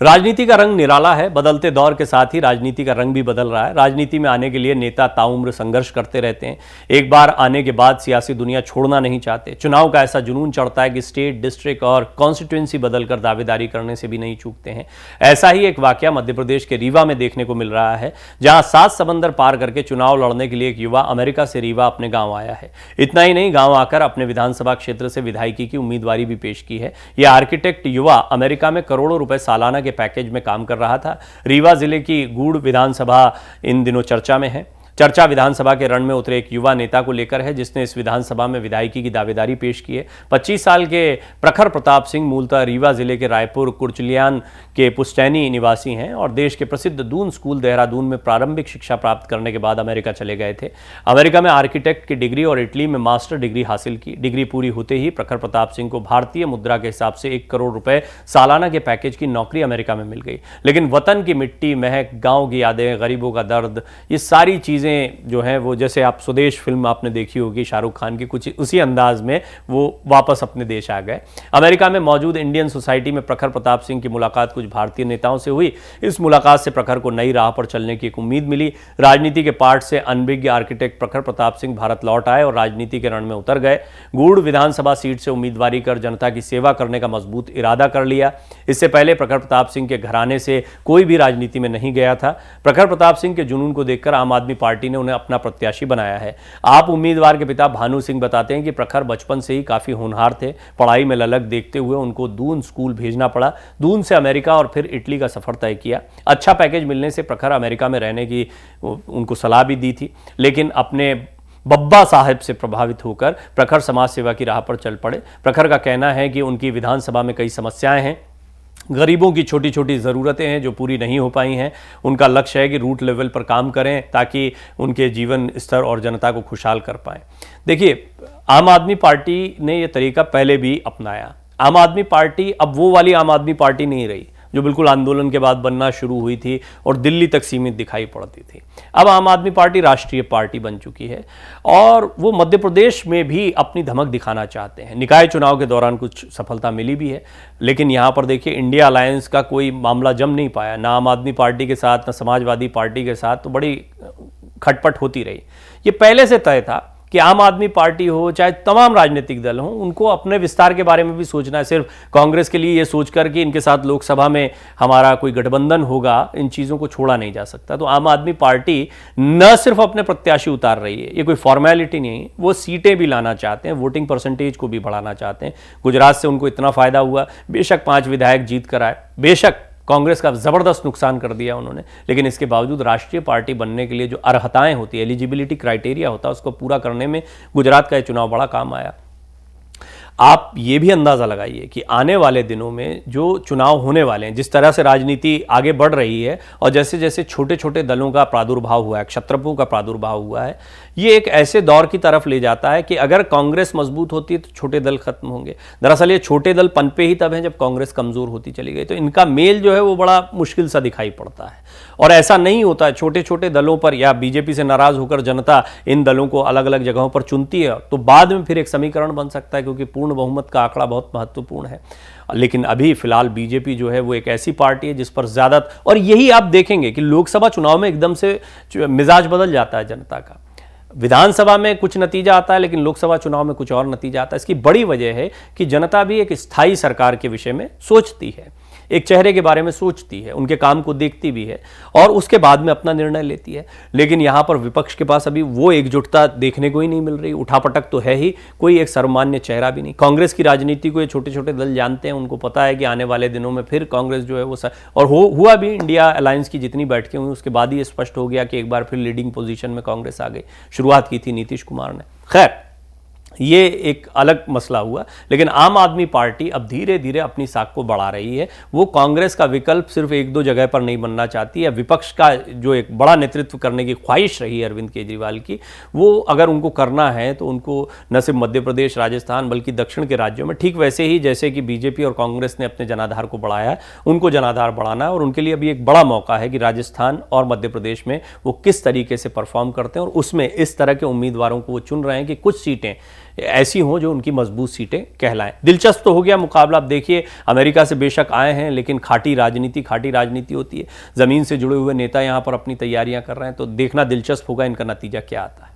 राजनीति का रंग निराला है। बदलते दौर के साथ ही राजनीति का रंग भी बदल रहा है। राजनीति में आने के लिए नेता ताउम्र संघर्ष करते रहते हैं। एक बार आने के बाद सियासी दुनिया छोड़ना नहीं चाहते। चुनाव का ऐसा जुनून चढ़ता है कि स्टेट, डिस्ट्रिक्ट और कॉन्स्टिट्यूंसी बदलकर दावेदारी करने से भी नहीं चूकते हैं। ऐसा ही एक वाकया मध्य प्रदेश के रीवा में देखने को मिल रहा है, जहां 7 समंदर पार करके चुनाव लड़ने के लिए एक युवा अमेरिका से रीवा अपने गांव आया है। इतना ही नहीं, गांव आकर अपने विधानसभा क्षेत्र से विधायकी की उम्मीदवारी भी पेश की है। यह आर्किटेक्ट युवा अमेरिका में करोड़ों रुपए सालाना के पैकेज में काम कर रहा था। रीवा जिले की गूढ़ विधानसभा इन दिनों चर्चा में है। चर्चा विधानसभा के रण में उतरे एक युवा नेता को लेकर है, जिसने इस विधानसभा में विधायकी की दावेदारी पेश की है। 25 साल के प्रखर प्रताप सिंह मूलतः रीवा जिले के रायपुर कुर्चलियान के पुस्तैनी निवासी हैं और देश के प्रसिद्ध दून स्कूल देहरादून में प्रारंभिक शिक्षा प्राप्त करने के बाद अमेरिका चले गए थे। अमेरिका में आर्किटेक्ट की डिग्री और इटली में मास्टर डिग्री हासिल की। डिग्री पूरी होते ही प्रखर प्रताप सिंह को भारतीय मुद्रा के हिसाब से 1 करोड़ रुपए सालाना के पैकेज की नौकरी अमेरिका में मिल गई। लेकिन वतन की मिट्टी, महक, गाँव की यादें, गरीबों का दर्द, ये सारी चीज़ें जो है वो, जैसे आप स्वदेश फिल्म आपने देखी होगी शाहरुख खान की, कुछ उसी अंदाज में वो वापस अपने देश आ गए। अमेरिका में मौजूद इंडियन सोसाइटी में प्रखर प्रताप सिंह की मुलाकात कुछ भारतीय नेताओं से हुई। इस मुलाकात से प्रखर को नई राह पर चलने की एक उम्मीद मिली। राजनीति के पार्ट से अनभिज्ञ आर्किटेक्ट प्रखर प्रताप सिंह भारत लौट आए और राजनीति के रण में उतर गए। गूढ़ विधानसभा सीट से उम्मीदवारी कर जनता की सेवा करने का मजबूत इरादा कर लिया। इससे पहले प्रखर प्रताप सिंह के घराने से कोई भी राजनीति में नहीं गया था। प्रखर प्रताप सिंह के जुनून को देखकर आम आदमी पार्टी ने उन्हें अपना प्रत्याशी बनाया है। आप उम्मीदवार के पिता भानु सिंह बताते हैं कि प्रखर बचपन से ही काफी होनहार थे। पढ़ाई में ललक देखते हुए उनको दून स्कूल भेजना पड़ा। दून से अमेरिका और फिर इटली का सफर तय किया। अच्छा पैकेज मिलने से प्रखर अमेरिका में रहने की उनको सलाह भी दी थी, लेकिन अपने बब्बा साहब से प्रभावित होकर प्रखर समाज सेवा की राह पर चल पड़े। प्रखर का कहना है कि उनकी विधानसभा में कई समस्याएं हैं, गरीबों की छोटी छोटी ज़रूरतें हैं जो पूरी नहीं हो पाई हैं। उनका लक्ष्य है कि रूट लेवल पर काम करें ताकि उनके जीवन स्तर और जनता को खुशहाल कर पाएं। देखिए, आम आदमी पार्टी ने यह तरीका पहले भी अपनाया। आम आदमी पार्टी अब वो वाली आम आदमी पार्टी नहीं रही जो बिल्कुल आंदोलन के बाद बनना शुरू हुई थी और दिल्ली तक सीमित दिखाई पड़ती थी। अब आम आदमी पार्टी राष्ट्रीय पार्टी बन चुकी है और वो मध्य प्रदेश में भी अपनी धमक दिखाना चाहते हैं। निकाय चुनाव के दौरान कुछ सफलता मिली भी है, लेकिन यहाँ पर देखिए, इंडिया अलायंस का कोई मामला जम नहीं पाया। ना आम आदमी पार्टी के साथ, ना समाजवादी पार्टी के साथ, तो बड़ी खटपट होती रही। ये पहले से तय था कि आम आदमी पार्टी हो चाहे तमाम राजनीतिक दल हो, उनको अपने विस्तार के बारे में भी सोचना है। सिर्फ कांग्रेस के लिए ये सोचकर कि इनके साथ लोकसभा में हमारा कोई गठबंधन होगा, इन चीज़ों को छोड़ा नहीं जा सकता। तो आम आदमी पार्टी न सिर्फ अपने प्रत्याशी उतार रही है, ये कोई फॉर्मेलिटी नहीं, वो सीटें भी लाना चाहते हैं, वोटिंग परसेंटेज को भी बढ़ाना चाहते हैं। गुजरात से उनको इतना फायदा हुआ, बेशक 5 विधायक जीत कर आए, बेशक कांग्रेस का ज़बरदस्त नुकसान कर दिया उन्होंने, लेकिन इसके बावजूद राष्ट्रीय पार्टी बनने के लिए जो अर्हताएं होती है, एलिजिबिलिटी क्राइटेरिया होता है, उसको पूरा करने में गुजरात का ये चुनाव बड़ा काम आया। आप ये भी अंदाज़ा लगाइए कि आने वाले दिनों में जो चुनाव होने वाले हैं, जिस तरह से राजनीति आगे बढ़ रही है और जैसे जैसे छोटे छोटे दलों का प्रादुर्भाव हुआ है, क्षत्रपों का प्रादुर्भाव हुआ है, ये एक ऐसे दौर की तरफ ले जाता है कि अगर कांग्रेस मजबूत होती है तो छोटे दल खत्म होंगे। दरअसल ये छोटे दल पनपे ही तब हैं जब कांग्रेस कमज़ोर होती चली गई, तो इनका मेल जो है वो बड़ा मुश्किल सा दिखाई पड़ता है। और ऐसा नहीं होता है, छोटे छोटे दलों पर या बीजेपी से नाराज़ होकर जनता इन दलों को अलग अलग जगहों पर चुनती है तो बाद में फिर एक समीकरण बन सकता है, क्योंकि पूर्ण बहुमत का आंकड़ा बहुत महत्वपूर्ण है। लेकिन अभी फिलहाल बीजेपी जो है वो एक ऐसी पार्टी है जिस पर ज़्यादा, और यही आप देखेंगे कि लोकसभा चुनाव में एकदम से मिजाज बदल जाता है जनता का। विधानसभा में कुछ नतीजा आता है लेकिन लोकसभा चुनाव में कुछ और नतीजा आता है। इसकी बड़ी वजह है कि जनता भी एक स्थायी सरकार के विषय में सोचती है, एक चेहरे के बारे में सोचती है, उनके काम को देखती भी है और उसके बाद में अपना निर्णय लेती है। लेकिन यहाँ पर विपक्ष के पास अभी वो एकजुटता देखने को ही नहीं मिल रही। उठापटक तो है ही, कोई एक सर्वमान्य चेहरा भी नहीं। कांग्रेस की राजनीति को ये छोटे छोटे दल जानते हैं, उनको पता है कि आने वाले दिनों में फिर कांग्रेस जो है वो और हुआ भी। इंडिया अलायंस की जितनी बैठकें हुई उसके बाद ही स्पष्ट हो गया कि एक बार फिर लीडिंग पोजीशन में कांग्रेस आ गई। शुरुआत की थी नीतीश कुमार ने। खैर, ये एक अलग मसला हुआ, लेकिन आम आदमी पार्टी अब धीरे धीरे अपनी साख को बढ़ा रही है। वो कांग्रेस का विकल्प सिर्फ 1-2 जगह पर नहीं बनना चाहती है। विपक्ष का जो एक बड़ा नेतृत्व करने की ख्वाहिश रही है अरविंद केजरीवाल की, वो अगर उनको करना है तो उनको न सिर्फ मध्य प्रदेश, राजस्थान, बल्कि दक्षिण के राज्यों में ठीक वैसे ही जैसे कि बीजेपी और कांग्रेस ने अपने जनाधार को बढ़ाया है, उनको जनाधार बढ़ाना है। और उनके लिए अभी एक बड़ा मौका है कि राजस्थान और मध्य प्रदेश में वो किस तरीके से परफॉर्म करते हैं और उसमें इस तरह के उम्मीदवारों को वो चुन रहे हैं कि कुछ सीटें ऐसी हों जो उनकी मजबूत सीटें कहलाएं। दिलचस्प तो हो गया मुकाबला। अब देखिए, अमेरिका से बेशक आए हैं, लेकिन खाटी राजनीति होती है। जमीन से जुड़े हुए नेता यहां पर अपनी तैयारियां कर रहे हैं, तो देखना दिलचस्प होगा इनका नतीजा क्या आता है।